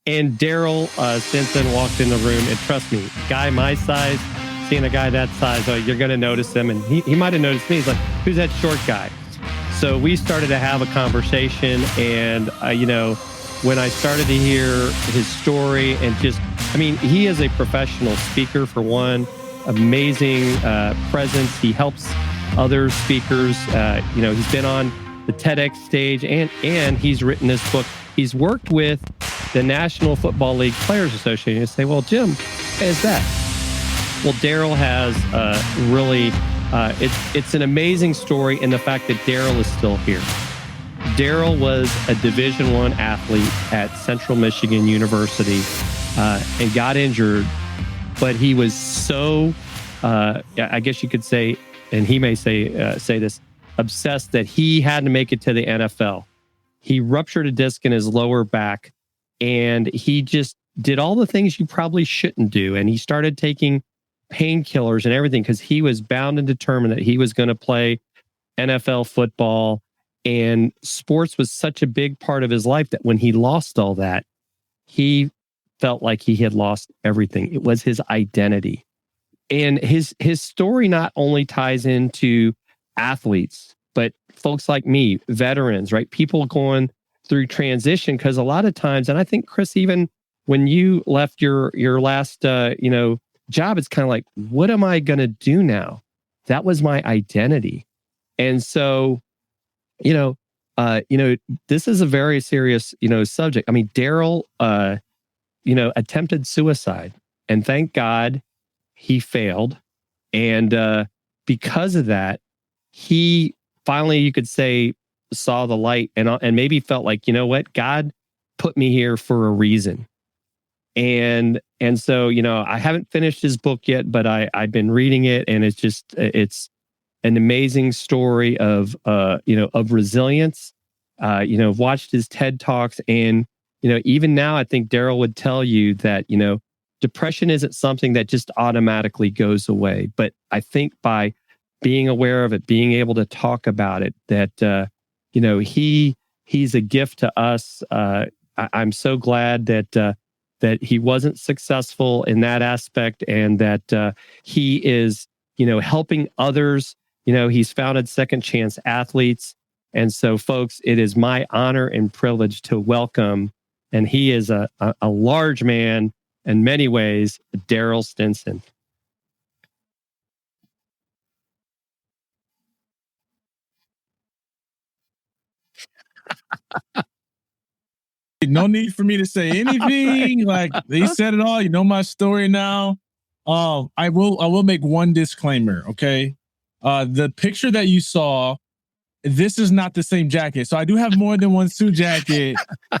And Darryll Stinson walked in the room, and trust me, guy my size, seeing a guy that size, you're going to notice him. And he might have noticed me. He's like, who's that short guy? So we started to have a conversation, and when I started to hear his story and he is a professional speaker for one, amazing presence. He helps other speakers. He's been on the TEDx stage and he's written this book. He's worked with the National Football League Players Association. You say, well, Jim, what is that? Well, Darryll has really, it's an amazing story in the fact that Darryll is still here. Darryll was a Division I athlete at Central Michigan University and got injured, but he was so, I guess you could say, and he may say this, obsessed that he had to make it to the NFL. He ruptured a disc in his lower back, and he just did all the things you probably shouldn't do. And he started taking painkillers and everything because he was bound and determined that he was going to play NFL football. And sports was such a big part of his life that when he lost all that, he felt like he had lost everything. It was his identity. And his story not only ties into athletes, but folks like me, veterans, right? People going through transition, because a lot of times, and I think, Chris, even when you left your last job, it's kind of like, what am I going to do now? That was my identity. And so, this is a very serious, subject. I mean, Darryll, attempted suicide, and thank God he failed. And because of that, he finally, you could say, saw the light and maybe felt like, you know what, God put me here for a reason. And so, I haven't finished his book yet, but I've been reading it, and it's an amazing story of resilience. I've watched his TED Talks, and, even now I think Darryll would tell you that, depression isn't something that just automatically goes away. But I think by being aware of it, being able to talk about it, that, he's a gift to us. I'm so glad that he wasn't successful in that aspect, and that he is, helping others. He's founded Second Chance Athletes. And so, folks, it is my honor and privilege to welcome, and he is a large man in many ways, Darryll Stinson. No need for me to say anything. Like, he said it all. You know my story now. I will make one disclaimer, okay? The picture that you saw, this is not the same jacket. So I do have more than one suit jacket.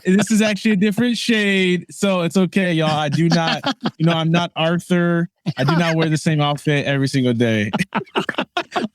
This is actually a different shade. So it's okay, y'all. I do not, I'm not Arthur. I do not wear the same outfit every single day.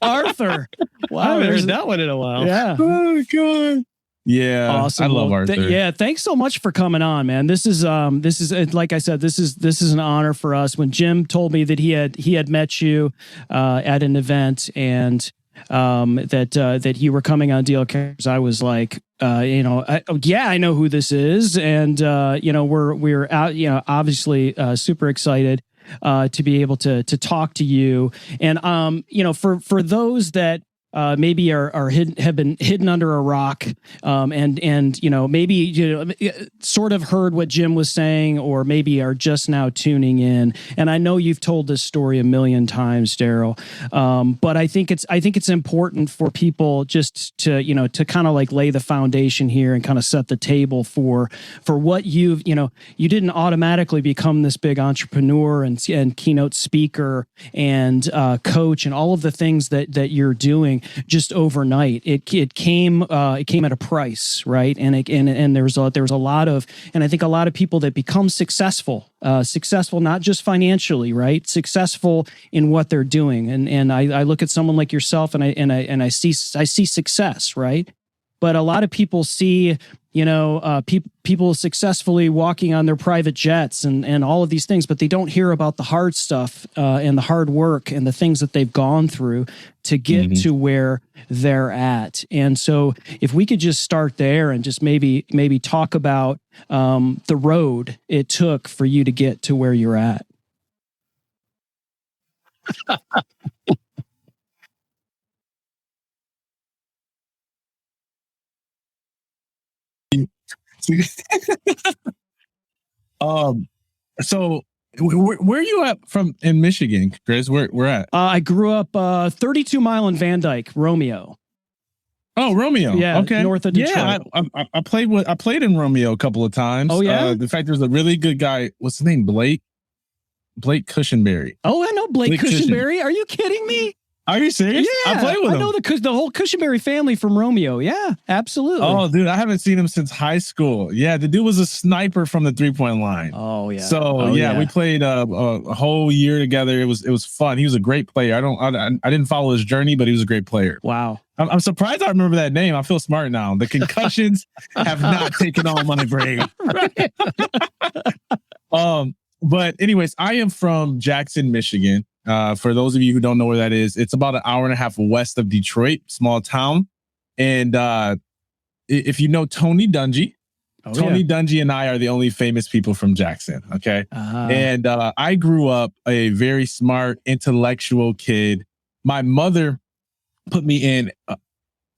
Arthur. Wow, I haven't heard that one in a while. Yeah. Oh, God. Yeah, awesome. I love Arthur. Thanks so much for coming on, man. This is like I said, this is an honor for us. When Jim told me that he had met you at an event, and that you were coming on Dealcasters, I was like, I know who this is, and we're out, obviously super excited to be able to talk to you, and for those that maybe have been hidden under a rock, and maybe sort of heard what Jim was saying, or maybe are just now tuning in. And I know you've told this story a million times, Darryll, but I think it's important for people just to kind of like lay the foundation here and kind of set the table for what you didn't automatically become this big entrepreneur and keynote speaker and coach and all of the things that you're doing just overnight. It came at a price, right? And there was a lot of, and I think a lot of people that become successful not just financially, right? Successful in what they're doing. And I look at someone like yourself, and I see success, right? but a lot of people see, people successfully walking on their private jets and all of these things, but they don't hear about the hard stuff and the hard work and the things that they've gone through to get to where they're at. And so if we could just start there and just maybe talk about the road it took for you to get to where you're at. So where are you at from in Michigan, Chris? Where at? I grew up 32 Mile in Van Dyke, Romeo. Oh, Romeo. Yeah, okay. north of Detroit. Yeah, I played in Romeo a couple of times. Oh yeah. In fact, there's a really good guy. What's his name? Blake Cushenberry. Oh, I know Blake Cushenberry. Are you kidding me? Are you serious? Yeah, I play with him. I know the whole Cushenberry family from Romeo. Yeah, absolutely. Oh, dude, I haven't seen him since high school. Yeah, the dude was a sniper from the 3-point line. Oh yeah. So we played a whole year together. It was fun. He was a great player. I didn't follow his journey, but he was a great player. Wow. I'm surprised I remember that name. I feel smart now. The concussions have not taken all my brain. But anyways, I am from Jackson, Michigan. For those of you who don't know where that is, it's about an hour and a half west of Detroit, small town. And if you know Tony Dungy, Tony Dungy and I are the only famous people from Jackson. Okay. And I grew up a very smart, intellectual kid. My mother put me in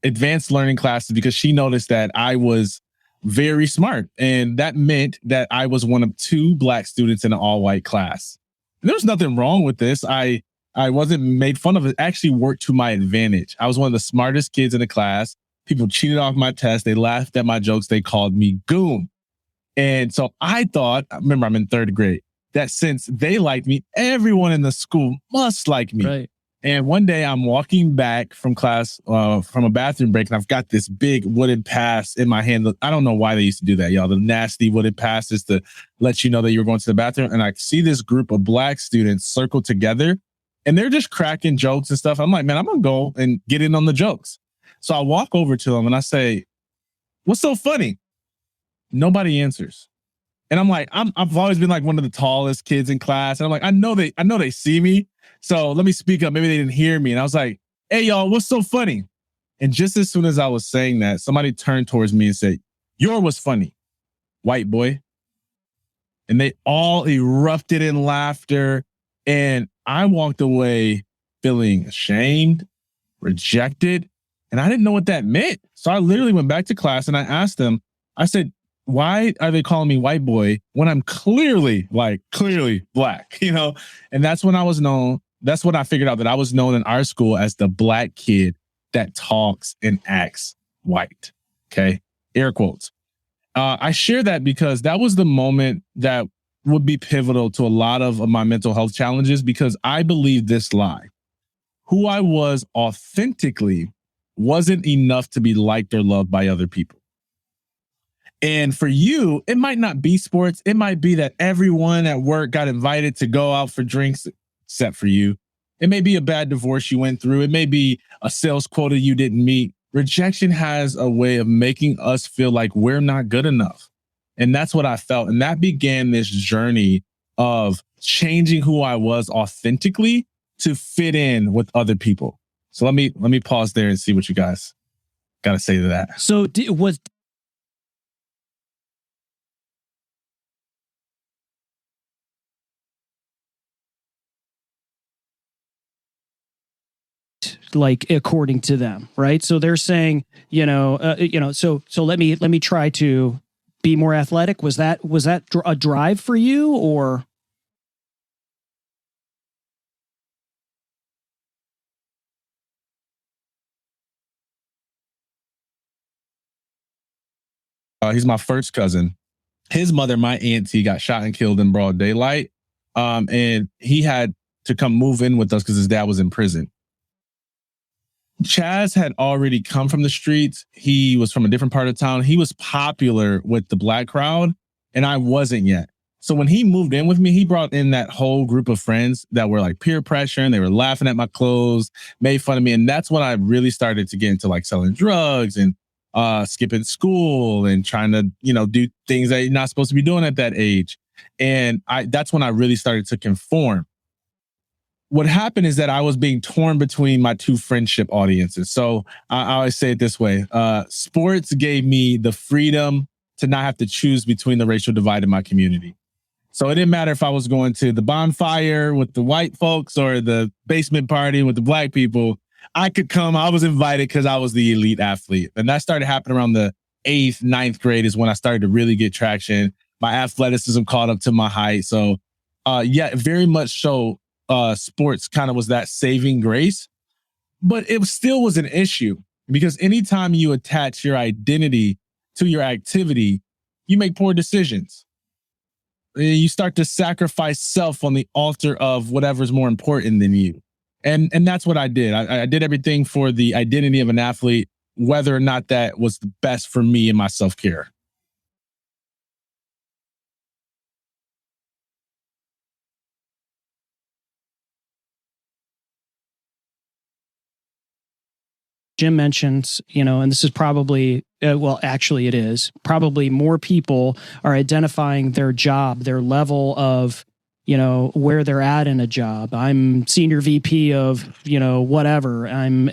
advanced learning classes because she noticed that I was very smart. And that meant that I was one of 2 Black students in an all-white class. And there was nothing wrong with this. I wasn't made fun of. It actually worked to my advantage. I was one of the smartest kids in the class. People cheated off my test. They laughed at my jokes. They called me goon. And so I thought, remember, I'm in 3rd grade, that since they liked me, everyone in the school must like me. Right. And one day I'm walking back from class, from a bathroom break, and I've got this big wooden pass in my hand. I don't know why they used to do that, y'all. The nasty wooden passes to let you know that you were going to the bathroom. And I see this group of Black students circle together, and they're just cracking jokes and stuff. I'm like, man, I'm going to go and get in on the jokes. So I walk over to them and I say, what's so funny? Nobody answers. And I'm like, I've always been like one of the tallest kids in class. And I'm like, I know they see me. So let me speak up. Maybe they didn't hear me. And I was like, hey, y'all, what's so funny? And just as soon as I was saying that, somebody turned towards me and said, yours was funny, white boy. And they all erupted in laughter. And I walked away feeling ashamed, rejected. And I didn't know what that meant. So I literally went back to class and I asked them, I said, why are they calling me white boy when I'm clearly Black, And that's when I was known. That's when I figured out that I was known in our school as the Black kid that talks and acts white. Okay. Air quotes. I share that because that was the moment that would be pivotal to a lot of my mental health challenges, because I believe this lie. Who I was authentically wasn't enough to be liked or loved by other people. And for you, it might not be sports. It might be that everyone at work got invited to go out for drinks, except for you. It may be a bad divorce you went through. It may be a sales quota you didn't meet. Rejection has a way of making us feel like we're not good enough. And that's what I felt. And that began this journey of changing who I was authentically to fit in with other people. So let me pause there and see what you guys got to say to that. So was like according to them, right? So they're saying, so let me try to be more athletic. Was that a drive for you, or? He's my first cousin. His mother, my auntie, got shot and killed in broad daylight. And he had to come move in with us because his dad was in prison. Chaz had already come from the streets. He was from a different part of town. He was popular with the Black crowd, and I wasn't yet. So when he moved in with me, he brought in that whole group of friends that were like peer pressure, and they were laughing at my clothes, made fun of me. And that's when I really started to get into like selling drugs and skipping school and trying to, do things that you're not supposed to be doing at that age. And that's when I really started to conform. What happened is that I was being torn between my two friendship audiences. So I always say it this way. Sports gave me the freedom to not have to choose between the racial divide in my community. So it didn't matter if I was going to the bonfire with the white folks or the basement party with the black people. I could come. I was invited because I was the elite athlete. And that started happening around the 8th, 9th grade is when I started to really get traction. My athleticism caught up to my height. So very much so sports kind of was that saving grace. But it still was an issue because anytime you attach your identity to your activity, you make poor decisions. You start to sacrifice self on the altar of whatever's more important than you. And that's what I did. I did everything for the identity of an athlete, whether or not that was the best for me and my self-care. Jim mentions, and this is probably, actually it is, probably more people are identifying their job, their level of, where they're at in a job. I'm senior VP of, whatever. I'm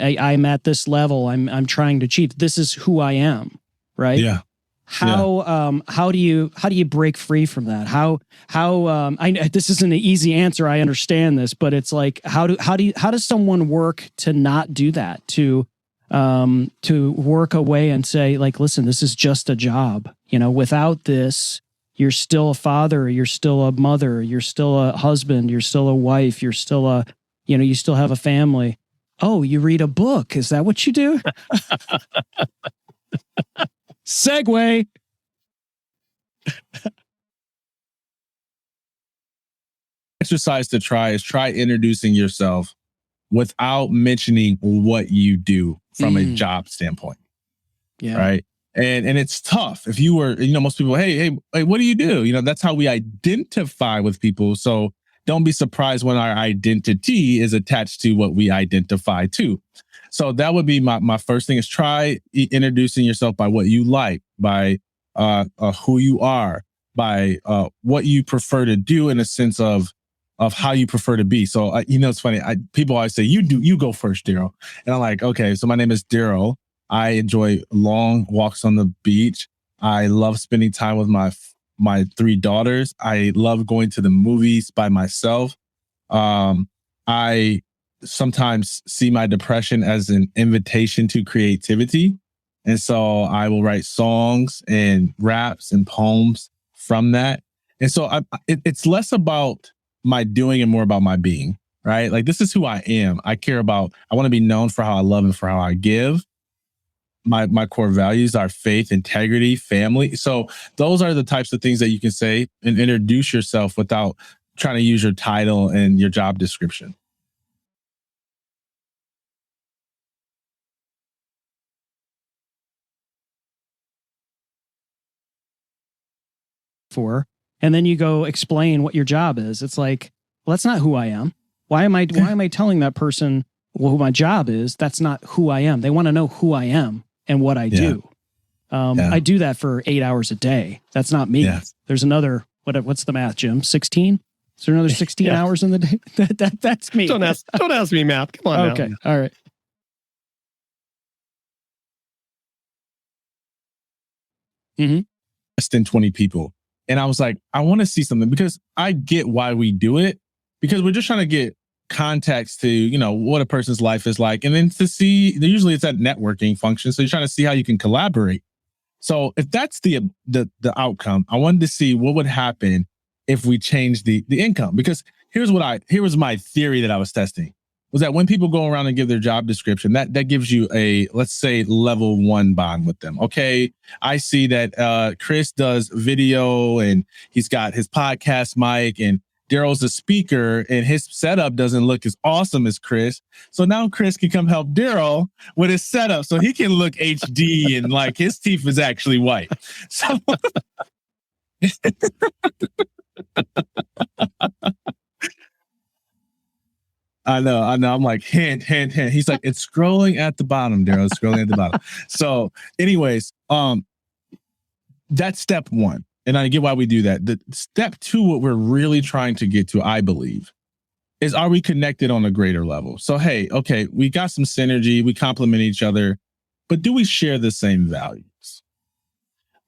at this level. I'm trying to achieve. This is who I am. Right. Yeah. How do you break free from that? This isn't an easy answer. I understand this, but it's like, how does someone work to not do that? To work away and say, like, listen, this is just a job. Without this, you're still a father, you're still a mother, you're still a husband, you're still a wife, you're still you still have a family. Oh, you read a book. Is that what you do? Segue. Exercise to try introducing yourself without mentioning what you do from a job standpoint. Yeah. Right. And it's tough. If you were, most people, hey, what do you do? That's how we identify with people. So don't be surprised when our identity is attached to what we identify to. So that would be my first thing is try introducing yourself by what you like, by who you are, by what you prefer to do in a sense of how you prefer to be. So, it's funny. People always say, you go first, Darryll. And I'm like, okay, so my name is Darryll. I enjoy long walks on the beach. I love spending time with my 3 daughters. I love going to the movies by myself. I sometimes see my depression as an invitation to creativity. And so I will write songs and raps and poems from that. And so it's less about my doing and more about my being, right? Like, this is who I am. I want to be known for how I love and for how I give. My core values are faith, integrity, family. So those are the types of things that you can say and introduce yourself without trying to use your title and your job description. And then you go explain what your job is. It's like, well, that's not who I am. Why am I telling that person who my job is? That's not who I am. They want to know who I am and what I do. I do that for 8 hours a day. That's not me. Yeah. There's another, what's the math, Jim? 16? Is there another 16 hours in the day? That's me. Don't ask me math. Come on. Okay. Now. All right. Less than 20 people. And I was like, I want to see something because I get why we do it, because we're just trying to get context to, what a person's life is like. And then to see, usually it's that networking function. So you're trying to see how you can collaborate. So if that's the outcome, I wanted to see what would happen if we change the income. Because here was my theory that I was testing, was that when people go around and give their job description, that gives you a, let's say, level 1 bond with them. Okay, I see that Chris does video and he's got his podcast mic, and Darryll's a speaker and his setup doesn't look as awesome as Chris. So now Chris can come help Darryll with his setup so he can look HD and like his teeth is actually white. So I know. I'm like, hint. He's like, it's scrolling at the bottom, Darryll. It's scrolling at the bottom. So, anyways, that's step one. And I get why we do that. The step two, what we're really trying to get to, I believe, is are we connected on a greater level? So, hey, okay, we got some synergy, we complement each other, but do we share the same values?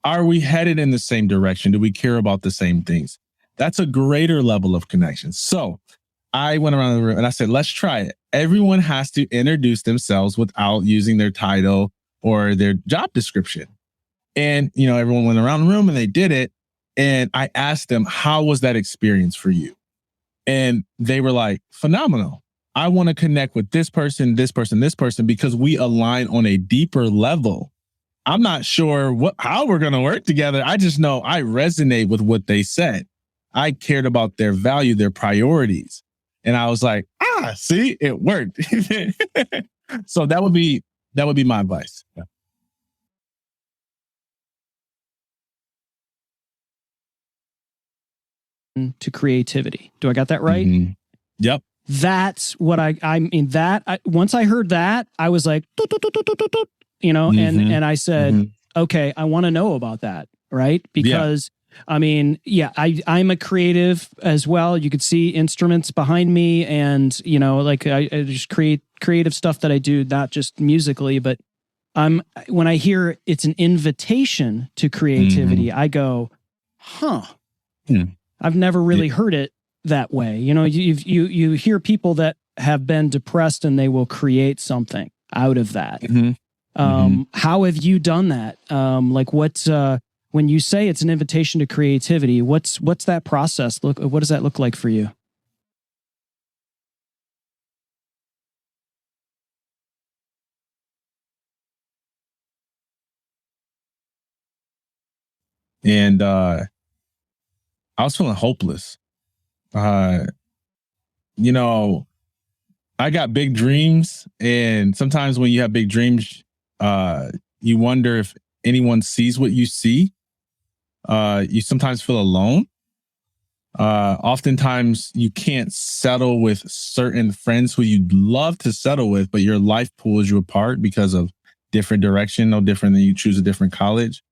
Are we headed in the same direction? Do we care about the same things? That's a greater level of connection. So I went around the room and I said, let's try it. Everyone has to introduce themselves without using their title or their job description. And, everyone went around the room and they did it. And I asked them, how was that experience for you? And they were like, phenomenal. I want to connect with this person, this person, this person, because we align on a deeper level. I'm not sure how we're going to work together. I just know I resonate with what they said. I cared about their value, their priorities. And I was like, see, it worked. So that would be my advice. Yeah. To creativity. Do I got that right? Mm-hmm. Yep. That's what once I heard that, I was like, and I said, okay, I want to know about that. Right. Because I'm a creative as well. You could see instruments behind me and, I just create creative stuff that I do, not just musically, but when I hear it's an invitation to creativity, I go, I've never really heard it that way. You hear people that have been depressed and they will create something out of that. How have you done that? When you say it's an invitation to creativity, what's that process? What does that look like for you? And I was feeling hopeless. I got big dreams, and sometimes when you have big dreams, you wonder if anyone sees what you see. You sometimes feel alone. Oftentimes you can't settle with certain friends who you'd love to settle with, but your life pulls you apart because of different direction, no different than you choose a different college.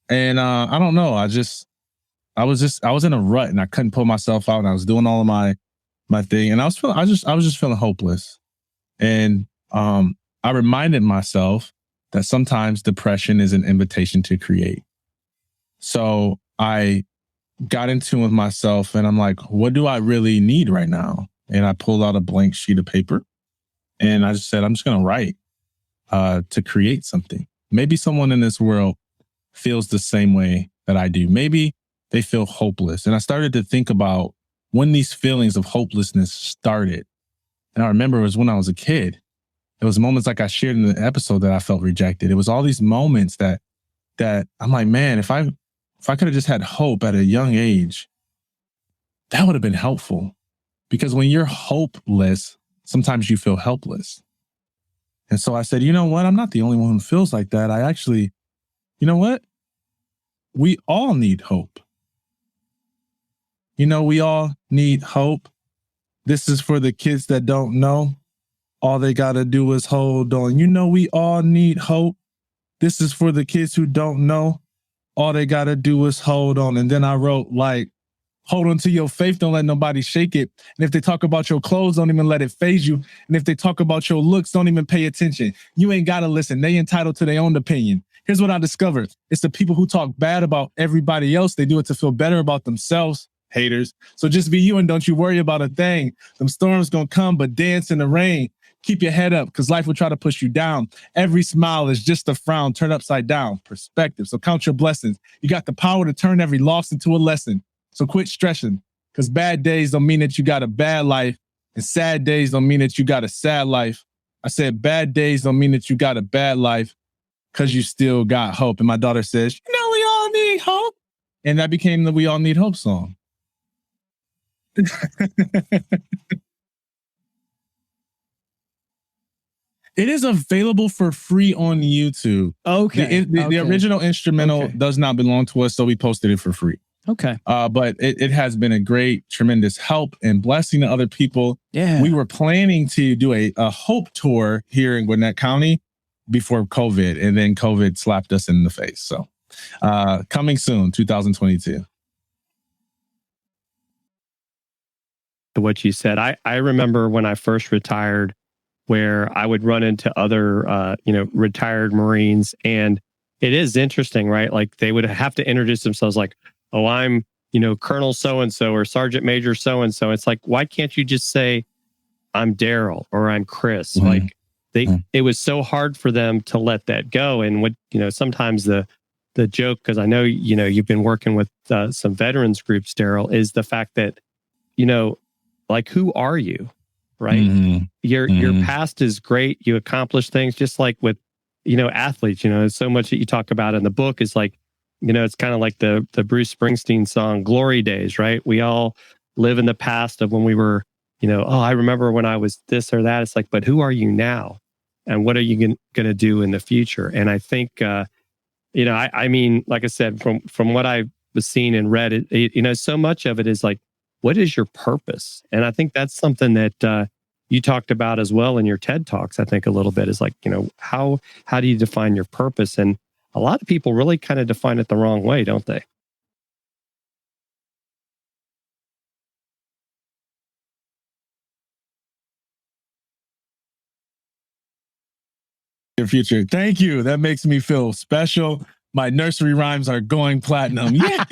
And I don't know. I was in a rut and I couldn't pull myself out, and I was doing all of my thing, and I was just feeling hopeless. And I reminded myself that sometimes depression is an invitation to create. So I got in tune with myself, and I'm like, what do I really need right now? And I pulled out a blank sheet of paper, and I just said, I'm just going to write to create something. Maybe someone in this world feels the same way that I do. Maybe they feel hopeless. And I started to think about when these feelings of hopelessness started. And I remember it was when I was a kid. It was moments like I shared in the episode that I felt rejected. It was all these moments that I'm like, man, if I could have just had hope at a young age, that would have been helpful. Because when you're hopeless, sometimes you feel helpless. And so I said, you know what? I'm not the only one who feels like that. I actually, you know what? We all need hope. We all need hope. This is for the kids that don't know. All they got to do is hold on. We all need hope. This is for the kids who don't know. All they got to do is hold on. And then I wrote, hold on to your faith. Don't let nobody shake it. And if they talk about your clothes, don't even let it faze you. And if they talk about your looks, don't even pay attention. You ain't got to listen. They entitled to their own opinion. Here's what I discovered. It's the people who talk bad about everybody else. They do it to feel better about themselves. Haters. So just be you and don't you worry about a thing. Them storms gonna come, but dance in the rain. Keep your head up because life will try to push you down. Every smile is just a frown turned upside down. Perspective. So count your blessings. You got the power to turn every loss into a lesson. So quit stressing because bad days don't mean that you got a bad life, and sad days don't mean that you got a sad life. I said bad days don't mean that you got a bad life because you still got hope. And my daughter says, we all need hope. And that became the We All Need Hope song. It is available for free on YouTube. Okay. The original instrumental does not belong to us, so we posted it for free. Okay. But it has been a great, tremendous help and blessing to other people. Yeah. We were planning to do a Hope tour here in Gwinnett County before COVID, and then COVID slapped us in the face. So coming soon, 2022. What you said, I remember when I first retired, where I would run into other, retired Marines. And it is interesting, right? Like they would have to introduce themselves like, oh, I'm, Colonel so-and-so or Sergeant Major so-and-so. It's like, why can't you just say, I'm Darryll or I'm Chris? Mm-hmm. Like it was so hard for them to let that go. And what, sometimes the joke, because I know, you've been working with some veterans groups, Darryll, is the fact that, like, who are you? Right. Mm-hmm. Your past is great. You accomplish things just like with, athletes, so much that you talk about in the book is like, it's kind of like the Bruce Springsteen song, Glory Days, right? We all live in the past of when we were, I remember when I was this or that. It's like, but who are you now? And what are you going to do in the future? And I think, I mean, like I said, from what I've seen and read, so much of it is like, what is your purpose? And I think that's something that you talked about as well in your TED Talks, I think a little bit is like, how do you define your purpose? And a lot of people really kind of define it the wrong way, don't they? Your future. Thank you. That makes me feel special. My nursery rhymes are going platinum. Yeah.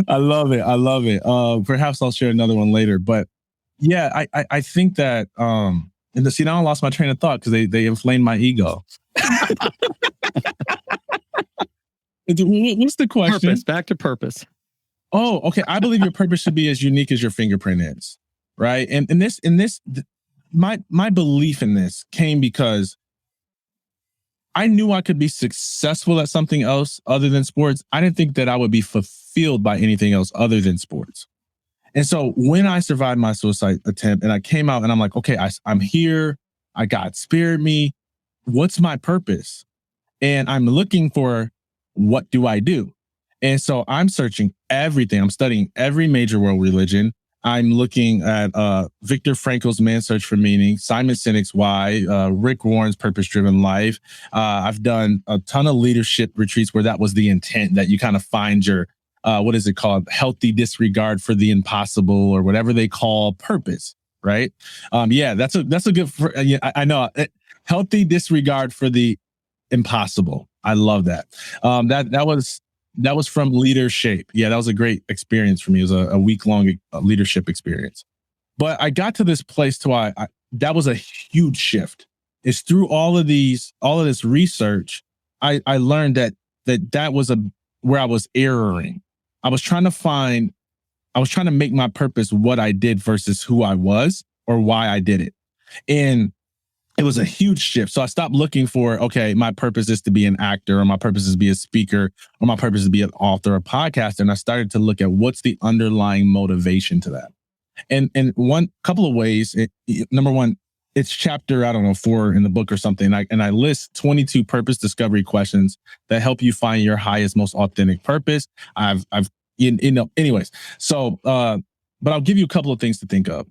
I love it. I love it. Perhaps I'll share another one later. But yeah, I think that and now I lost my train of thought because they inflamed my ego. What's the question? Purpose. Back to purpose. Oh, okay. I believe your purpose should be as unique as your fingerprint is, right? And my belief in this came because I knew I could be successful at something else other than sports. I didn't think that I would be fulfilled by anything else other than sports. And so when I survived my suicide attempt and I came out and I'm like, okay, I'm here. God spared me. What's my purpose? And I'm looking for, what do I do? And so I'm searching everything. I'm studying every major world religion. I'm looking at Viktor Frankl's Man's Search for Meaning, Simon Sinek's Why, Rick Warren's Purpose-Driven Life. I've done a ton of leadership retreats where that was the intent, that you kind of find your, what is it called? Healthy disregard for the impossible, or whatever they call purpose, right? Yeah, that's a good, I know. Healthy disregard for the impossible. I love that. That was from Leadership. Yeah, that was a great experience for me. It was a week-long leadership experience. But I got to this place to why that was a huge shift. It's through all of this research, I learned that was where I was erroring. I was trying to make my purpose what I did versus who I was or why I did it. And it was a huge shift. So I stopped looking for, okay, my purpose is to be an actor, or my purpose is to be a speaker, or my purpose is to be an author or podcaster. And I started to look at what's the underlying motivation to that. And one couple of ways, number one, it's chapter, 4 in the book or something. And I list 22 purpose discovery questions that help you find your highest, most authentic purpose. Anyways. So, but I'll give you a couple of things to think of.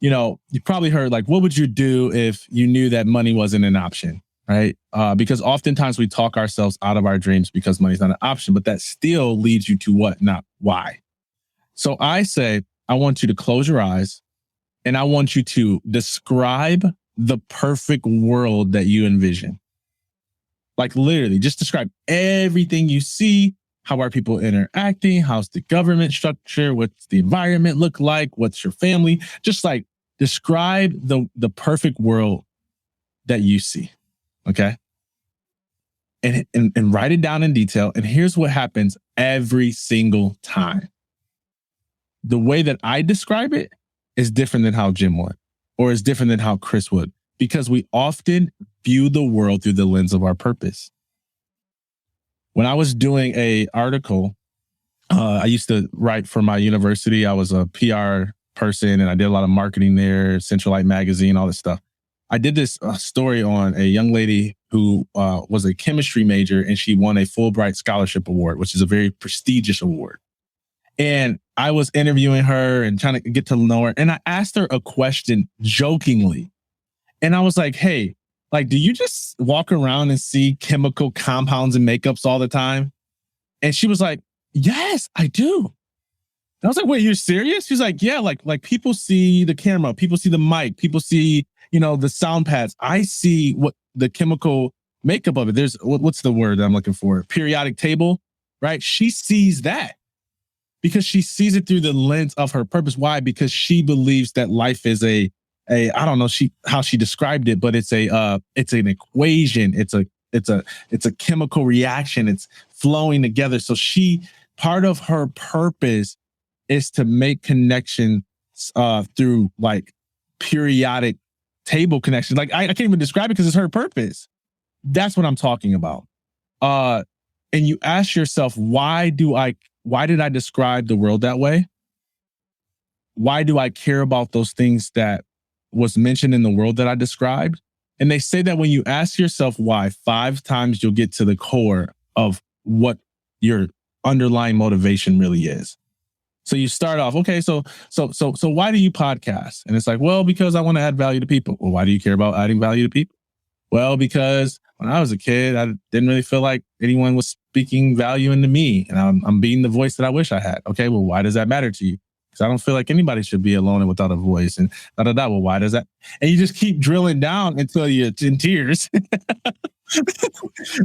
You probably heard, like, what would you do if you knew that money wasn't an option, right? Because oftentimes we talk ourselves out of our dreams because money's not an option, but that still leads you to what, not why. So I say, I want you to close your eyes and I want you to describe the perfect world that you envision. Like, literally, just describe everything you see. How are people interacting? How's the government structure? What's the environment look like? What's your family? Just like describe the perfect world that you see. Okay. And write it down in detail. And here's what happens every single time. The way that I describe it is different than how Jim would, or is different than how Chris would, because we often view the world through the lens of our purpose. When I was doing a article, I used to write for my university. I was a PR person and I did a lot of marketing there, Centralite magazine, all this stuff. I did this story on a young lady who was a chemistry major, and she won a Fulbright Scholarship Award, which is a very prestigious award. And I was interviewing her and trying to get to know her. And I asked her a question jokingly. And I was like, hey, like, do you just walk around and see chemical compounds and makeups all the time? And she was like, yes, I do. And I was like, wait, you're serious? She's like, yeah, like people see the camera, people see the mic, people see, the sound pads. I see what the chemical makeup of it. There's, what's the word that I'm looking for? Periodic table, right? She sees that because she sees it through the lens of her purpose. Why? Because she believes that life is I don't know how she described it, but it's an equation. It's a chemical reaction. It's flowing together. So part of her purpose is to make connections through like periodic table connections. Like I can't even describe it because it's her purpose. That's what I'm talking about. And you ask yourself, why did I describe the world that way? Why do I care about those things that was mentioned in the world that I described? And they say that when you ask yourself why 5 times, you'll get to the core of what your underlying motivation really is. So you start off, okay, so why do you podcast? And it's like, well, because I want to add value to people. Well, why do you care about adding value to people? Well, because when I was a kid, I didn't really feel like anyone was speaking value into me, and I'm being the voice that I wish I had. Okay, well, why does that matter to you? Because I don't feel like anybody should be alone and without a voice. And Well, why does that? And you just keep drilling down until you're in tears.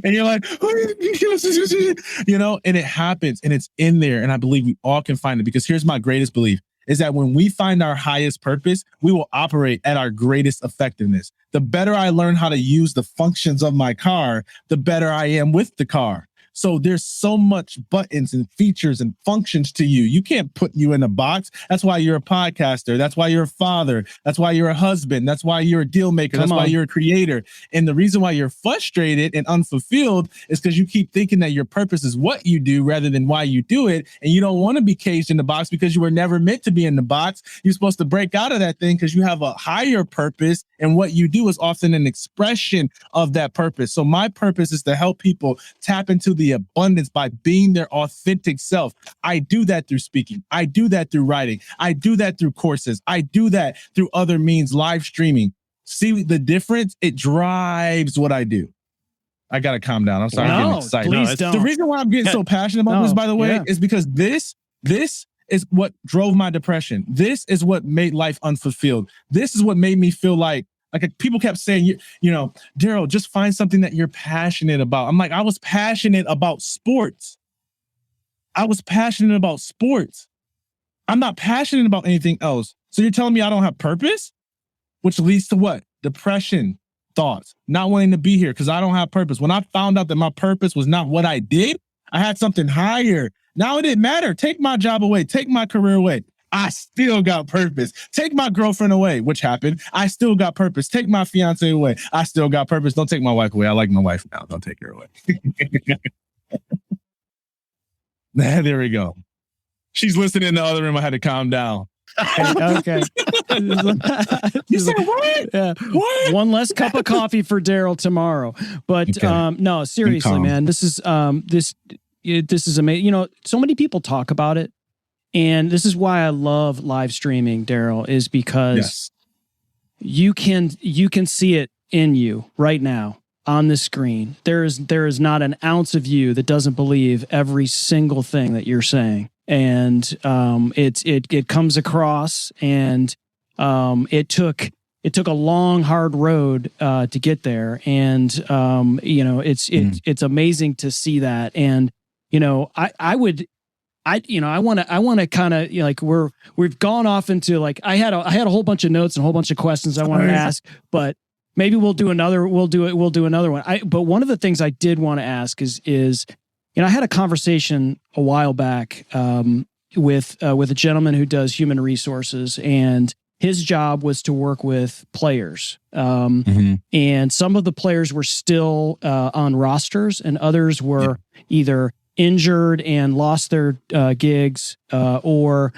And you're like, and it happens, and it's in there. And I believe we all can find it, because here's my greatest belief is that when we find our highest purpose, we will operate at our greatest effectiveness. The better I learn how to use the functions of my car, the better I am with the car. So there's so much buttons and features and functions to you. You can't put you in a box. That's why you're a podcaster. That's why you're a father. That's why you're a husband. That's why you're a deal maker. That's why you're a creator. And the reason why you're frustrated and unfulfilled is because you keep thinking that your purpose is what you do rather than why you do it. And you don't want to be caged in the box because you were never meant to be in the box. You're supposed to break out of that thing because you have a higher purpose. And what you do is often an expression of that purpose. So my purpose is to help people tap into the abundance by being their authentic self. I do that through speaking. I do that through writing. I do that through courses. I do that through other means, live streaming. See the difference? It drives what I do. I got to calm down. I'm sorry. I'm getting excited. Please don't. The reason why I'm getting so passionate about this, by the way, is because this is what drove my depression. This is what made life unfulfilled. This is what made me feel like people kept saying, Darryll, just find something that you're passionate about. I'm like, I was passionate about sports. I'm not passionate about anything else. So you're telling me I don't have purpose? Which leads to what? Depression, thoughts, not wanting to be here because I don't have purpose. When I found out that my purpose was not what I did, I had something higher. Now it didn't matter. Take my job away. Take my career away. I still got purpose. Take my girlfriend away, which happened. I still got purpose. Take my fiance away. I still got purpose. Don't take my wife away. I like my wife now. Don't take her away. There we go. She's listening in the other room. I had to calm down. Okay. You said what? Yeah. What? One less cup of coffee for Darryll tomorrow. But no, seriously, man, this is amazing. So many people talk about it. And this is why I love live streaming, Darryll, is because you can see it in you right now on the screen. There is not an ounce of you that doesn't believe every single thing that you're saying, and it comes across. And it took a long, hard road to get there, and it's amazing to see that. And I want to kind of we've gone off into I had a whole bunch of notes and a whole bunch of questions I wanted to ask, but maybe we'll do another one. But one of the things I did want to ask is I had a conversation a while back with a gentleman who does human resources, and his job was to work with players. And some of the players were still on rosters, and others were either injured and lost their gigs, or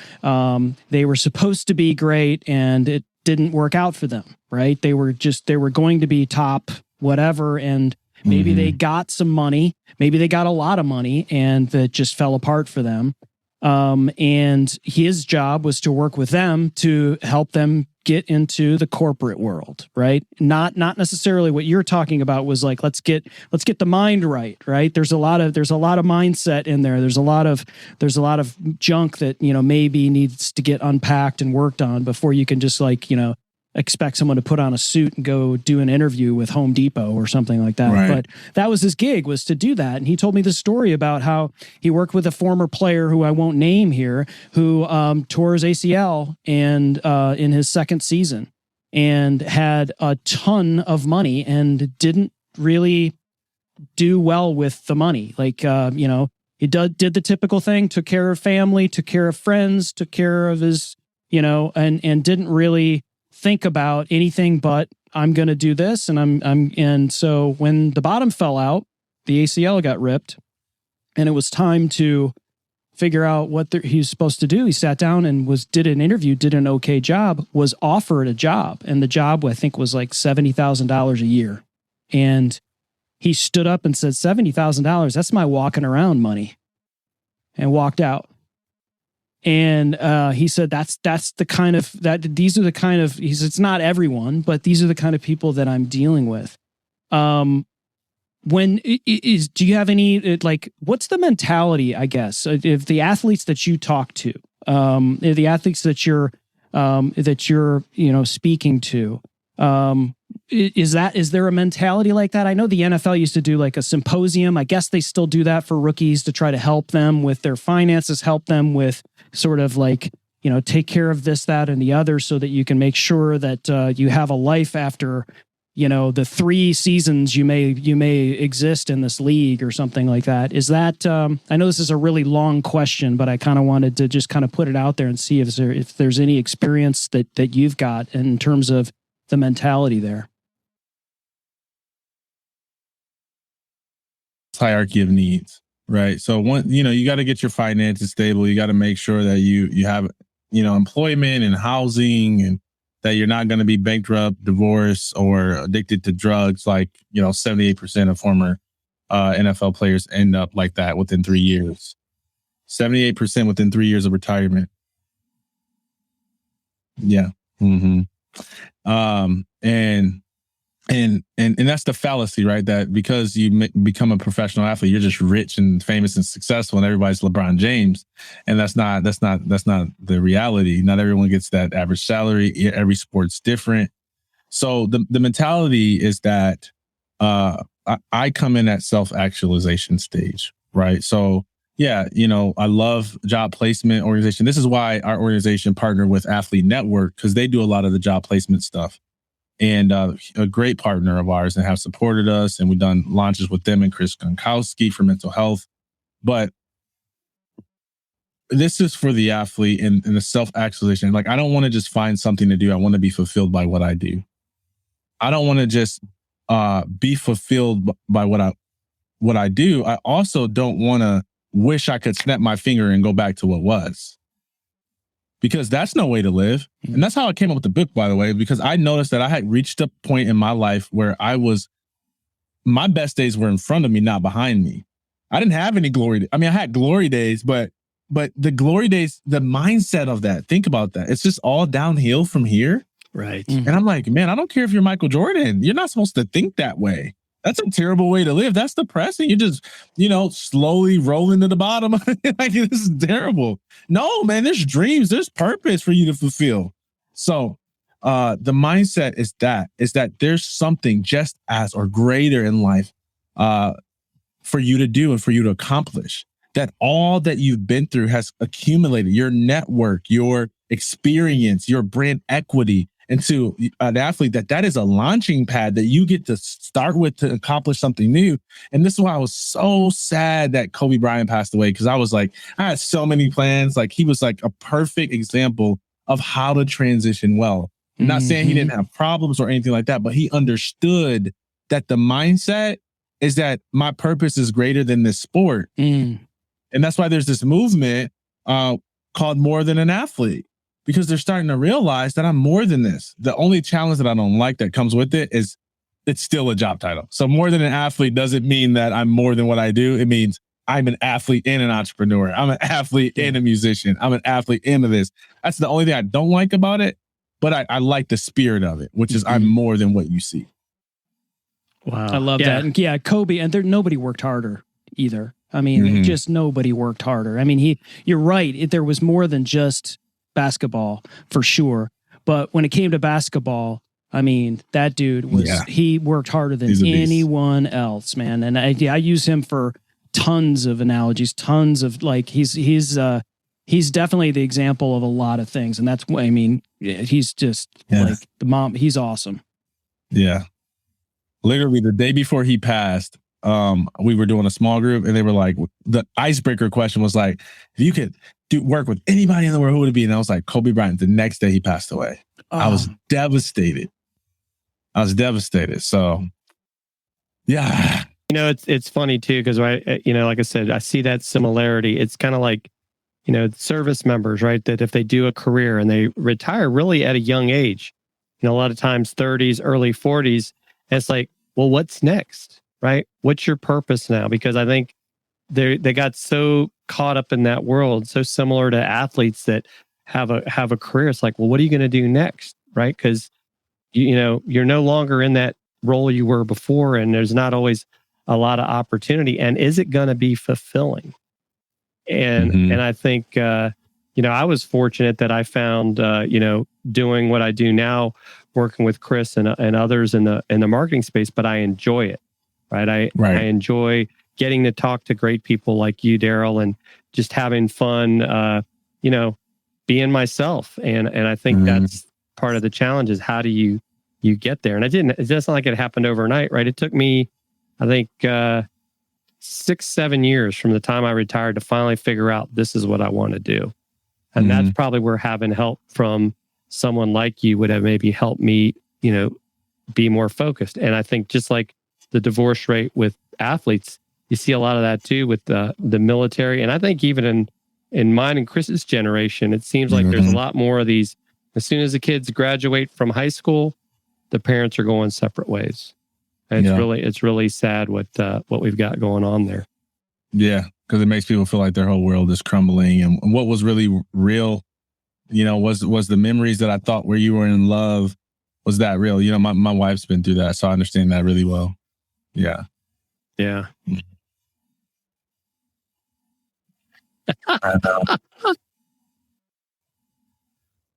they were supposed to be great and it didn't work out for them, right? They were going to be top whatever. And maybe they got some money, maybe they got a lot of money, and that just fell apart for them. And his job was to work with them to help them get into the corporate world, right? Not necessarily what you're talking about was like, let's get the mind right? There's a lot of mindset in there. There's a lot of junk that, maybe needs to get unpacked and worked on before you can just expect someone to put on a suit and go do an interview with Home Depot or something like that. Right. But that was his gig, was to do that. And he told me the story about how he worked with a former player who I won't name here, who tore his ACL and in his second season, and had a ton of money and didn't really do well with the money. He did the typical thing, took care of family, took care of friends, took care of his, and didn't really think about anything but I'm going to do this. And so when the bottom fell out, the ACL got ripped, and it was time to figure out what he was supposed to do. He sat down and did an interview, did an okay job, was offered a job. And the job, I think, was like $70,000 a year. And he stood up and said, $70,000, that's my walking around money, and walked out. And he said, these are the kind of, he said, it's not everyone, but these are the kind of people that I'm dealing with. Do you have any, what's the mentality, I guess, if the athletes that you talk to, the athletes that you're speaking to, is there a mentality like that? I know the NFL used to do like a symposium. I guess they still do that for rookies to try to help them with their finances, help them with sort of take care of this, that, and the other, so that you can make sure that you have a life after, the 3 seasons you may exist in this league or something like that. Is that, I know this is a really long question, but I kind of wanted to just kind of put it out there and see if there's any experience that you've got in terms of the mentality there. Hierarchy of needs, right? So you got to get your finances stable. You got to make sure that you have, employment and housing, and that you're not going to be bankrupt, divorced, or addicted to drugs. 78% of former NFL players end up like that within 3 years. 78% within 3 years of retirement. Yeah. Mm-hmm. And that's the fallacy, right? That because you become a professional athlete, you're just rich and famous and successful, and everybody's LeBron James. And that's not the reality. Not everyone gets that average salary. Every sport's different. So the mentality is that I come in at self-actualization stage, right? So yeah, I love job placement organization. This is why our organization partnered with Athlete Network, because they do a lot of the job placement stuff. And a great partner of ours, and have supported us. And we've done launches with them and Chris Gronkowski for mental health. But this is for the athlete and the self-actualization. I don't want to just find something to do. I want to be fulfilled by what I do. I don't want to just be fulfilled by what I do. I also don't want to wish I could snap my finger and go back to what was. Because that's no way to live. And that's how I came up with the book, by the way, because I noticed that I had reached a point in my life where my best days were in front of me, not behind me. I didn't have any glory. I had glory days, but the glory days, the mindset of that, think about that. It's just all downhill from here. Right. And I'm like, man, I don't care if you're Michael Jordan. You're not supposed to think that way. That's a terrible way to live. That's depressing. You're just, slowly rolling to the bottom. This is terrible. No, man, there's dreams. There's purpose for you to fulfill. So the mindset is that there's something just as or greater in life for you to do and for you to accomplish. That all that you've been through has accumulated, your network, your experience, your brand equity, into an athlete, that is a launching pad that you get to start with to accomplish something new. And this is why I was so sad that Kobe Bryant passed away, because I was like, I had so many plans. He was like a perfect example of how to transition well. I'm not saying he didn't have problems or anything like that, but he understood that the mindset is that my purpose is greater than this sport. And that's why there's this movement called More Than an Athlete. Because they're starting to realize that I'm more than this. The only challenge that I don't like that comes with it is it's still a job title. So more than an athlete doesn't mean that I'm more than what I do. It means I'm an athlete and an entrepreneur. I'm an athlete and a musician. I'm an athlete into this. That's the only thing I don't like about it. But I like the spirit of it, which is I'm more than what you see. Wow. I love that. And yeah, Kobe, and nobody worked harder either. I mean, just nobody worked harder. I mean, you're right. There was more than just basketball for sure. But when it came to basketball, I mean, that dude he worked harder than anyone else, man. And I use him for tons of analogies, tons of like, he's definitely the example of a lot of things. And that's what I mean. He's just like the mom. He's awesome. Yeah. Literally the day before he passed, we were doing a small group and they were like, the icebreaker question was like, if you could work with anybody in the world, who would it be? And I was like, Kobe Bryant. The next day he passed away. I was devastated. So yeah. You know, it's funny too, because like I said, I see that similarity. It's kind of like, service members, right? That if they do a career and they retire really at a young age, a lot of times 30s, early 40s, it's like, well, what's next, right? What's your purpose now? Because I think they got so caught up in that world, so similar to athletes that have a career. It's like, well, what are you going to do next, right? Because you're no longer in that role you were before, and there's not always a lot of opportunity. And is it going to be fulfilling? And I think I was fortunate that I found doing what I do now, working with Chris and others in the marketing space, but I enjoy it, right? I enjoy getting to talk to great people like you, Darryll, and just having fun, being myself. And I think that's part of the challenge is how do you get there? And it's not like it happened overnight, right? It took me, I think, 6-7 years from the time I retired to finally figure out this is what I want to do. And that's probably where having help from someone like you would have maybe helped me, be more focused. And I think just like the divorce rate with athletes, you see a lot of that too with the military. And I think even in mine and Chris's generation, it seems like there's a lot more of these. As soon as the kids graduate from high school, the parents are going separate ways. And it's really sad what we've got going on there. Yeah, because it makes people feel like their whole world is crumbling. And what was really real, was the memories that I thought where you were in love, was that real? My wife's been through that, so I understand that really well. Yeah. Yeah. I know.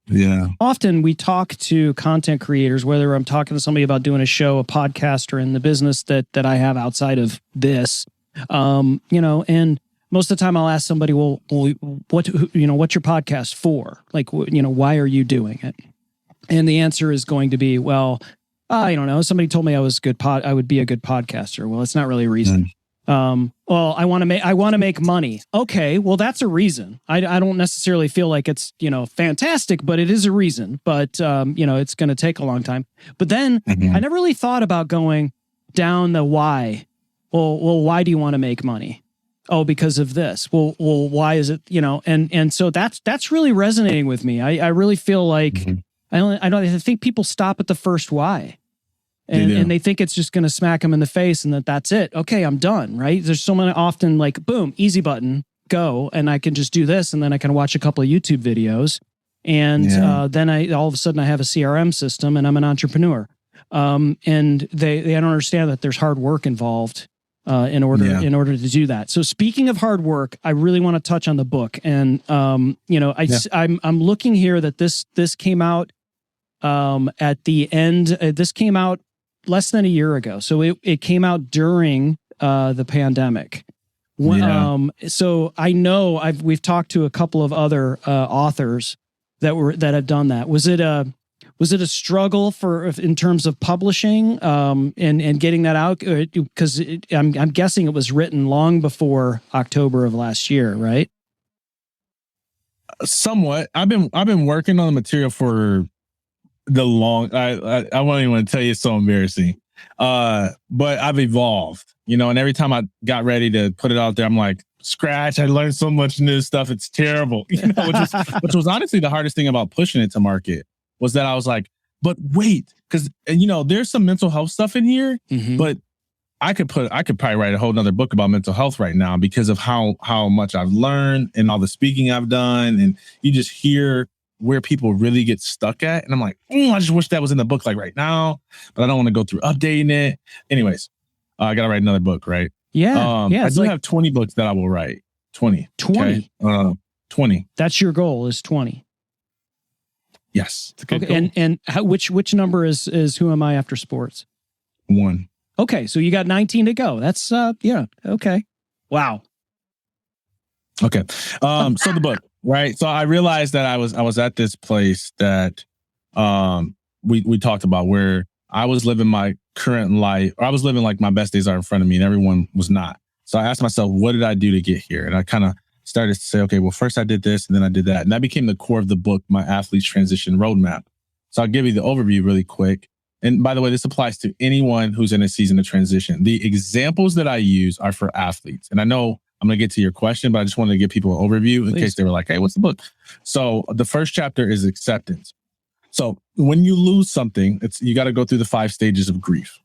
Yeah. Often we talk to content creators, whether I'm talking to somebody about doing a show, a podcast, or in the business that I have outside of this, and most of the time I'll ask somebody, well, what's your podcast for? Like, why are you doing it? And the answer is going to be, well, I don't know. Somebody told me I would be a good podcaster. Well, it's not really a reason. Well, I want to make money. Okay, well, that's a reason. I don't necessarily feel like it's, fantastic, but it is a reason. But, it's going to take a long time. But then I never really thought about going down the why. Well, why do you want to make money? Oh, because of this. Well, why is it, and so that's really resonating with me. I really feel like I think people stop at the first why. And they think it's just going to smack them in the face and that's it. Okay, I'm done, right? There's so many often like, boom, easy button, go. And I can just do this. And then I can watch a couple of YouTube videos. And then all of a sudden I have a CRM system and I'm an entrepreneur. And they don't understand that there's hard work involved in order to do that. So speaking of hard work, I really want to touch on the book. And, I'm looking here that this came out at the end. This came out less than a year ago. So it came out during the pandemic. So I know we've talked to a couple of other authors that have done that. Was it a struggle in terms of publishing and getting that out? Because I'm guessing it was written long before October of last year, right? Somewhat. I've been working on the material for I won't even want to tell you, it's so embarrassing. But I've evolved, and every time I got ready to put it out there, I'm like, scratch, I learned so much new stuff. It's terrible, which was honestly the hardest thing about pushing it to market was that I was like, But wait, because there's some mental health stuff in here, but I could probably write a whole nother book about mental health right now because of how much I've learned and all the speaking I've done. And you just hear where people really get stuck at. And I'm like, I just wish that was in the book like right now, but I don't want to go through updating it. Anyways, I got to write another book, right? Yeah. I do have 20 books that I will write. 20. 20. Okay? 20. That's your goal, is 20. Yes. It's a good goal. And which number is Who Am I After Sports? 1. Okay, so you got 19 to go. That's okay. Wow. Okay. So the book, right? So I realized that I was at this place that we talked about where I was living my current life, or I was living like my best days are in front of me and everyone was not. So I asked myself, what did I do to get here? And I kind of started to say, okay, well, first I did this and then I did that. And that became the core of the book, My Athlete's Transition Roadmap. So I'll give you the overview really quick. And by the way, this applies to anyone who's in a season of transition. The examples that I use are for athletes. And I know I'm going to get to your question, but I just wanted to give people an overview in case they were like, hey, what's the book? So the first chapter is acceptance. So when you lose something, you got to go through the 5 stages of grief.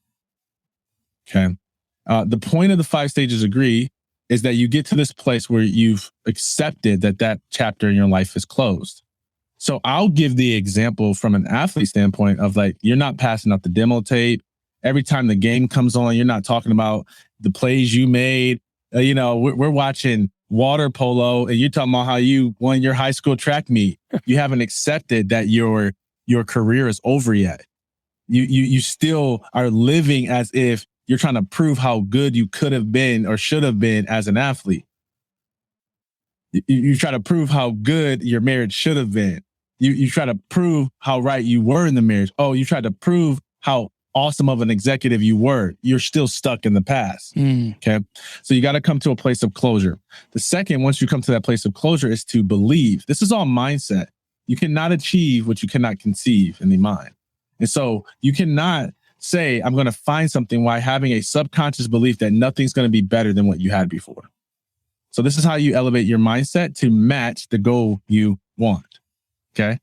Okay. The point of the 5 stages of grief is that you get to this place where you've accepted that chapter in your life is closed. So I'll give the example from an athlete standpoint of like, you're not passing out the demo tape. Every time the game comes on, you're not talking about the plays you made. We're watching water polo and you're talking about how you won your high school track meet. You haven't accepted that your career is over yet. You still are living as if you're trying to prove how good you could have been or should have been as an athlete. You try to prove how good your marriage should have been. You try to prove how right you were in the marriage. Oh, you try to prove how awesome of an executive you were. You're still stuck in the past. Okay. So you got to come to a place of closure. The second, once you come to that place of closure, is to believe. This is all mindset. You cannot achieve what you cannot conceive in the mind. And so you cannot say, I'm going to find something while having a subconscious belief that nothing's going to be better than what you had before. So this is how you elevate your mindset to match the goal you want. Okay.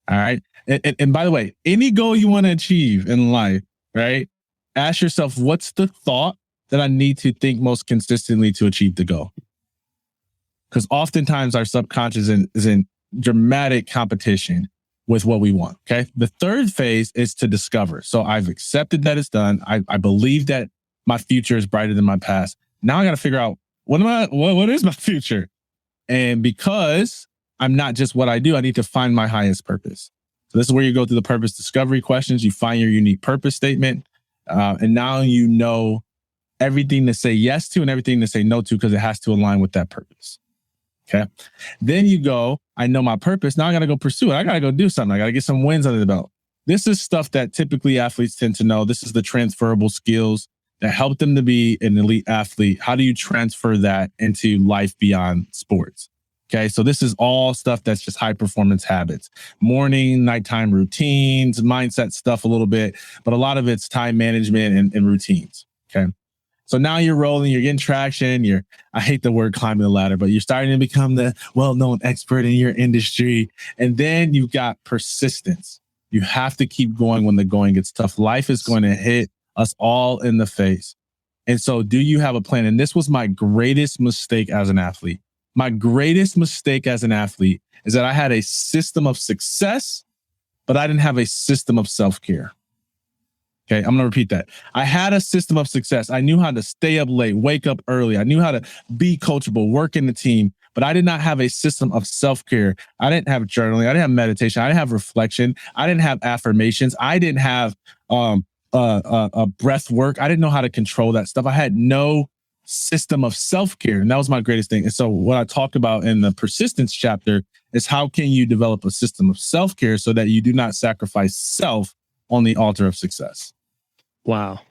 All right. And by the way, any goal you want to achieve in life, right? Ask yourself, what's the thought that I need to think most consistently to achieve the goal? Because oftentimes our subconscious is in dramatic competition with what we want. Okay. The third phase is to discover. So I've accepted that it's done. I believe that my future is brighter than my past. Now I got to figure out what is my future? And because I'm not just what I do, I need to find my highest purpose. So this is where you go through the purpose discovery questions. You find your unique purpose statement. And now you know everything to say yes to and everything to say no to, because it has to align with that purpose. Okay. Then you go, I know my purpose. Now I got to go pursue it. I got to go do something. I got to get some wins under the belt. This is stuff that typically athletes tend to know. This is the transferable skills that help them to be an elite athlete. How do you transfer that into life beyond sports? Okay, so this is all stuff that's just high performance habits, morning, nighttime routines, mindset stuff a little bit, but a lot of it's time management and routines. Okay, so now you're rolling, you're getting traction. I hate the word climbing the ladder, but you're starting to become the well-known expert in your industry. And then you've got persistence. You have to keep going when the going gets tough. Life is going to hit us all in the face. And so do you have a plan? And this was my greatest mistake as an athlete. My greatest mistake as an athlete is that I had a system of success, but I didn't have a system of self-care. Okay, I'm going to repeat that. I had a system of success. I knew how to stay up late, wake up early. I knew how to be coachable, work in the team, but I did not have a system of self-care. I didn't have journaling. I didn't have meditation. I didn't have reflection. I didn't have affirmations. I didn't have breath work. I didn't know how to control that stuff. I had no system of self-care. And that was my greatest thing. And so what I talked about in the persistence chapter is how can you develop a system of self-care so that you do not sacrifice self on the altar of success. Wow.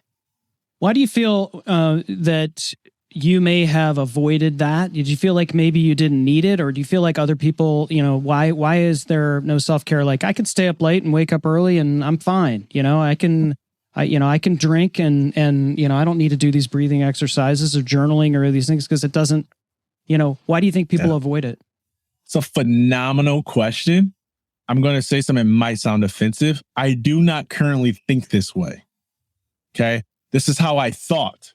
Why do you feel that you may have avoided that? Did you feel like maybe you didn't need it? Or do you feel like other people, why is there no self-care? Like I could stay up late and wake up early and I'm fine. I can drink and I don't need to do these breathing exercises or journaling or these things because it doesn't, why do you think people avoid it? It's a phenomenal question. I'm going to say something that might sound offensive. I do not currently think this way. Okay. This is how I thought,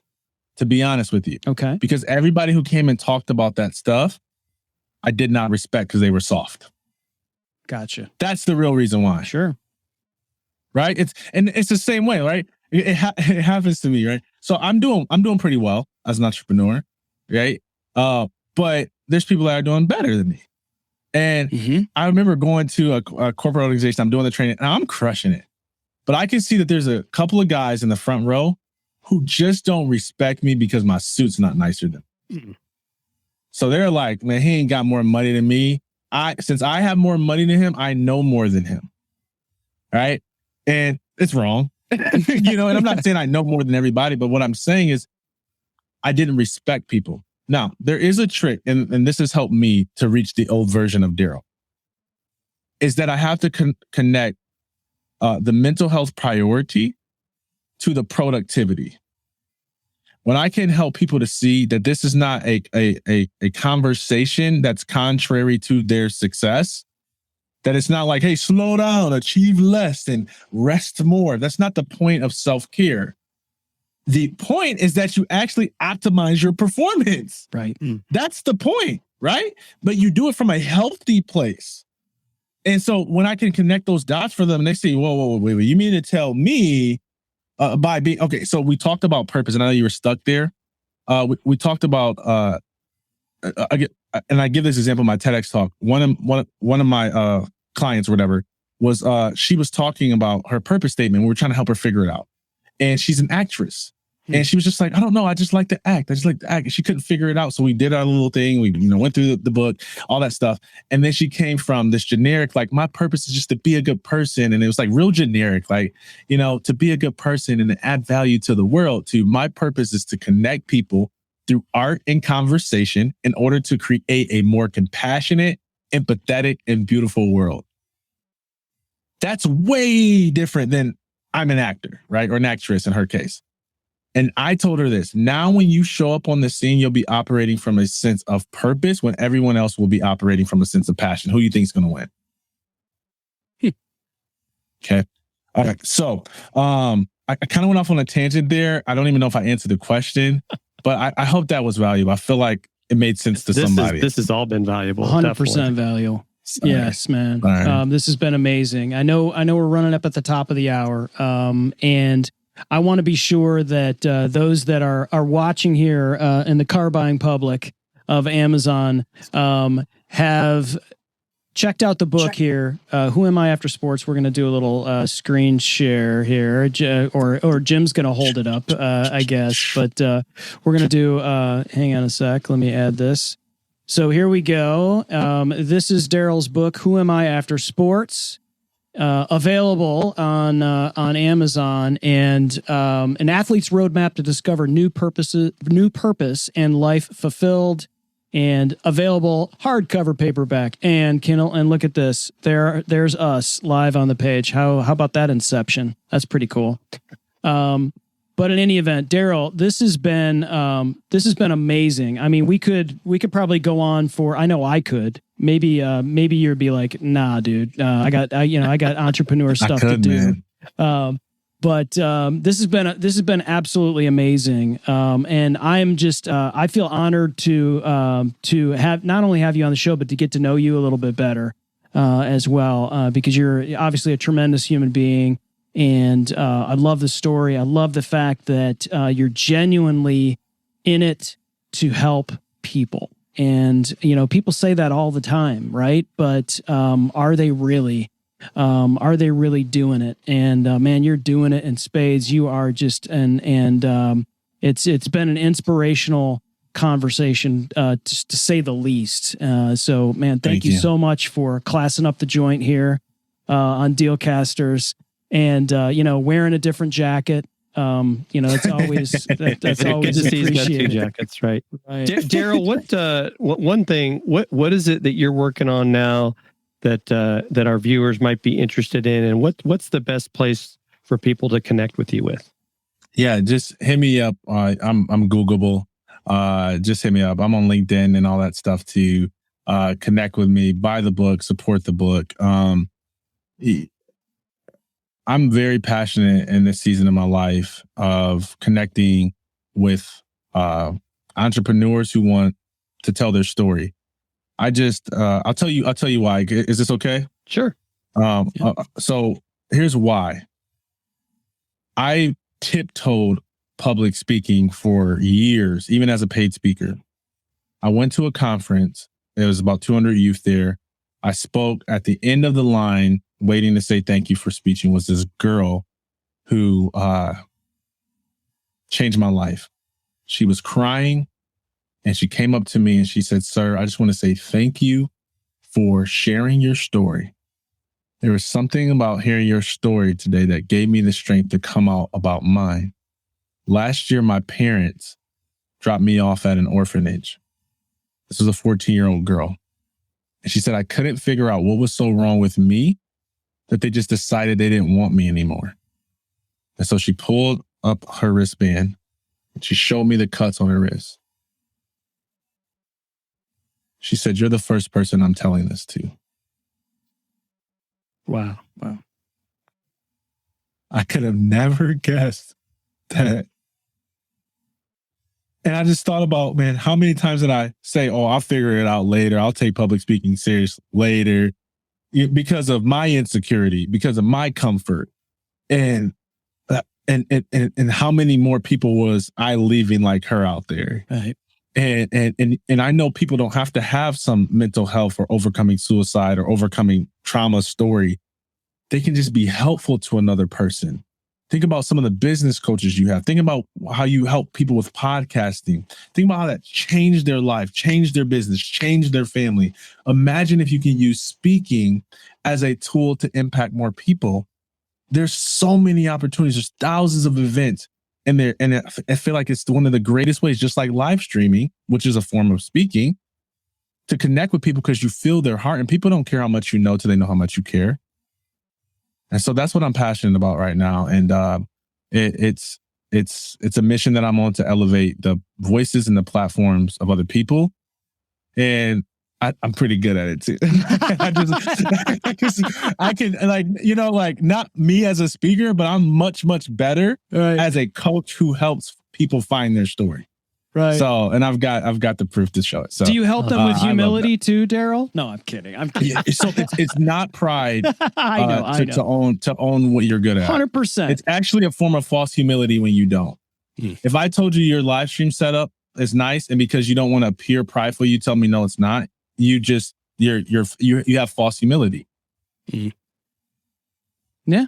to be honest with you. Okay. Because everybody who came and talked about that stuff, I did not respect because they were soft. Gotcha. That's the real reason why. Sure. Right. It's the same way, right? It happens to me, right? So I'm doing pretty well as an entrepreneur, right? But there's people that are doing better than me. And I remember going to a corporate organization. I'm doing the training and I'm crushing it. But I can see that there's a couple of guys in the front row who just don't respect me because my suit's not nicer than them. So they're like, man, he ain't got more money than me. Since I have more money than him, I know more than him. Right? And it's wrong. And I'm not saying I know more than everybody, but what I'm saying is I didn't respect people. Now, there is a trick, and this has helped me to reach the old version of Darryll, is that I have to connect the mental health priority to the productivity. When I can help people to see that this is not a conversation that's contrary to their success, that it's not like, hey, slow down, achieve less, and rest more. That's not the point of self-care. The point is that you actually optimize your performance. Right. That's the point, right? But you do it from a healthy place. And so when I can connect those dots for them, they say, whoa, wait, you mean to tell me by being, okay, so we talked about purpose, and I know you were stuck there. We talked about, I give this example in my TEDx talk. One of my clients or whatever was, she was talking about her purpose statement. We were trying to help her figure it out. And she's an actress. And she was just like, I don't know. I just like to act. And she couldn't figure it out. So we did our little thing. We, went through the book, all that stuff. And then she came from this generic, like, my purpose is just to be a good person. And it was like real generic, like, to be a good person and to add value to the world. To my purpose is to connect people through art and conversation in order to create a more compassionate, empathetic, and beautiful world. That's way different than I'm an actor, right? Or an actress in her case. And I told her this, now when you show up on the scene, you'll be operating from a sense of purpose when everyone else will be operating from a sense of passion. Who do you think is going to win? Okay. All right. So I kind of went off on a tangent there. I don't even know if I answered the question, but I hope that was valuable. I feel like it made sense to somebody. This has all been valuable. 100% valuable. Yes, man. Right. This has been amazing. I know we're running up at the top of the hour. And I want to be sure that those that are watching here in the car buying public of Amazon have checked out the book here. Who Am I After Sports? We're going to do a little screen share here, or Jim's going to hold it up, I guess. But we're going to do. Hang on a sec. Let me add this. So here we go. This is Darryll's book, Who Am I After Sports? Available on Amazon, and an athlete's roadmap to discover new purpose and life fulfilled, and available hardcover paperback and Kindle. And look at this, there's us live on the page. How about that inception? That's pretty cool. But in any event, Darryll, this has been amazing. I mean, we could probably go on for. I know I could. Maybe you'd be like, nah, dude. I got entrepreneur stuff to do. But this has been absolutely amazing. And I'm just I feel honored to have not only have you on the show, but to get to know you a little bit better as well, because you're obviously a tremendous human being. And I love the story. I love the fact that you're genuinely in it to help people. And, people say that all the time, right? But are they really? Are they really doing it? And man, you're doing it in spades. You are just, and it's been an inspirational conversation, to say the least. So, man, thank you so much for classing up the joint here on Dealcasters. And wearing a different jacket, it's always that's always good to see he's got two appreciated. jackets, right? Darryll, what one thing? What is it that you're working on now that our viewers might be interested in, and what's the best place for people to connect with you with? Yeah, just hit me up. I'm Googleable. Just hit me up. I'm on LinkedIn and all that stuff to connect with me, buy the book, support the book. I'm very passionate in this season of my life of connecting with entrepreneurs who want to tell their story. I'll tell you why. Is this okay? Sure. So here's why. I tiptoed public speaking for years, even as a paid speaker. I went to a conference. There was about 200 youth there. I spoke at the end of the line, waiting to say thank you for speaking, was this girl who changed my life. She was crying and she came up to me and she said, "Sir, I just want to say thank you for sharing your story. There was something about hearing your story today that gave me the strength to come out about mine. Last year, my parents dropped me off at an orphanage. This was a 14-year-old girl. And she said, I couldn't figure out what was so wrong with me that they just decided they didn't want me anymore. And so she pulled up her wristband and she showed me the cuts on her wrist. She said, you're the first person I'm telling this to." Wow. I could have never guessed that. And I just thought about, man, how many times did I say, "Oh, I'll figure it out later. I'll take public speaking serious later," because of my insecurity, because of my comfort, and how many more people was I leaving like her out there? Right. And I know people don't have to have some mental health or overcoming suicide or overcoming trauma story. They can just be helpful to another person. Think about some of the business coaches you have. Think about how you help people with podcasting. Think about how that changed their life, changed their business, changed their family. Imagine if you can use speaking as a tool to impact more people. There's so many opportunities. There's thousands of events in there. And I feel like it's one of the greatest ways, just like live streaming, which is a form of speaking, to connect with people because you feel their heart. And people don't care how much you know till they know how much you care. And so that's what I'm passionate about right now. And it's a mission that I'm on to elevate the voices and the platforms of other people. And I'm pretty good at it too. I can not me as a speaker, but I'm much, much better as a coach who helps people find their story. Right. So, and I've got the proof to show it. So, do you help them with humility too, Darryll? No, I'm kidding. Yeah, so it's not pride. I know. To own what you're good at. 100%. It's actually a form of false humility when you don't. If I told you your live stream setup is nice, and because you don't want to appear prideful, you tell me no, it's not. You have false humility. Yeah.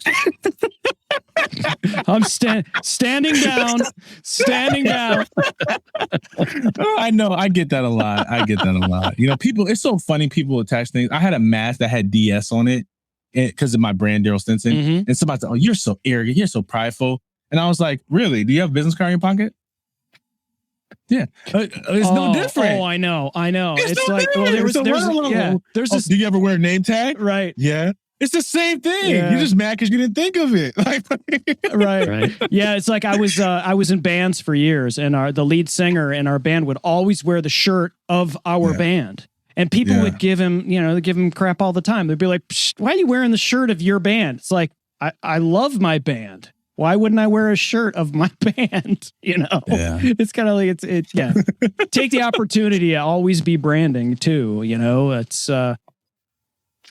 I'm standing down. I know. I get that a lot. You know, people, it's so funny. People attach things. I had a mask that had DS on it because of my brand, Darryll Stinson. Mm-hmm. And somebody said, "Oh, you're so arrogant. You're so prideful." And I was like, "Really? Do you have a business card in your pocket?" Yeah. It's no different. Oh, I know. It's no like, well, there's this. Do you ever wear a name tag? Right. Yeah. It's the same thing. Yeah. You're just mad because you didn't think of it. Right. Yeah, it's like I was in bands for years, and the lead singer in our band would always wear the shirt of our band. And people would give him crap all the time. They'd be like, "Why are you wearing the shirt of your band?" It's like, I love my band. Why wouldn't I wear a shirt of my band? It's kind of like it's take the opportunity to always be branding too. It's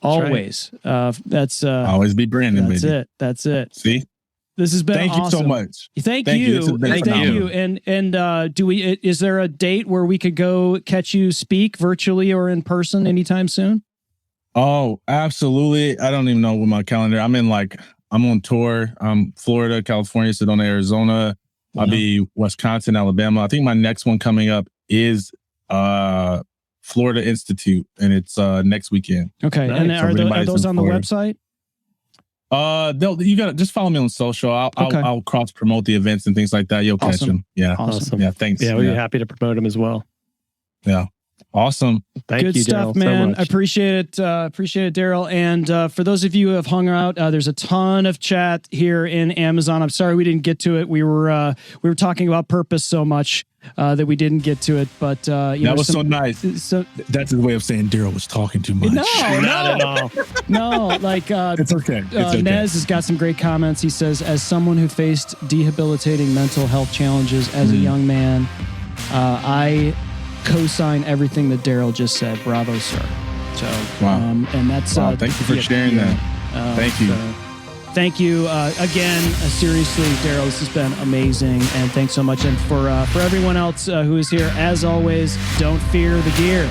always that's always be branding. That's it. See, this has been thank awesome. you so much. Thank you. Thank you. And is there a date where we could go catch you speak virtually or in person anytime soon? Oh, absolutely. I don't even know with my calendar. I'm on tour. Florida, California, Sedona, Arizona. Wow. I'll be Wisconsin, Alabama. I think my next one coming up is Florida Institute, and it's next weekend. Okay. Nice. And are those on the website? You got to just follow me on social. I'll cross promote the events and things like that. You'll catch them. Yeah. Awesome. Yeah. Thanks. Yeah. We'd be happy to promote them as well. Yeah. Awesome. Thank you, stuff, Darryll, man. so much. I appreciate it, Darryll. And for those of you who have hung out, there's a ton of chat here in Amazon. I'm sorry we didn't get to it. We were talking about purpose so much that we didn't get to it, but that was so nice. So that's his way of saying Darryll was talking too much. No, Not at all. no. Like it's okay. It's okay. Nez has got some great comments. He says, as someone who faced debilitating mental health challenges as a young man, I co-sign everything that Darryll just said. Bravo, sir. So, and that's thank you for sharing that. Thank you. Thank you again. Seriously, Darryll, this has been amazing, and thanks so much. And for everyone else who is here, as always, don't fear the gear.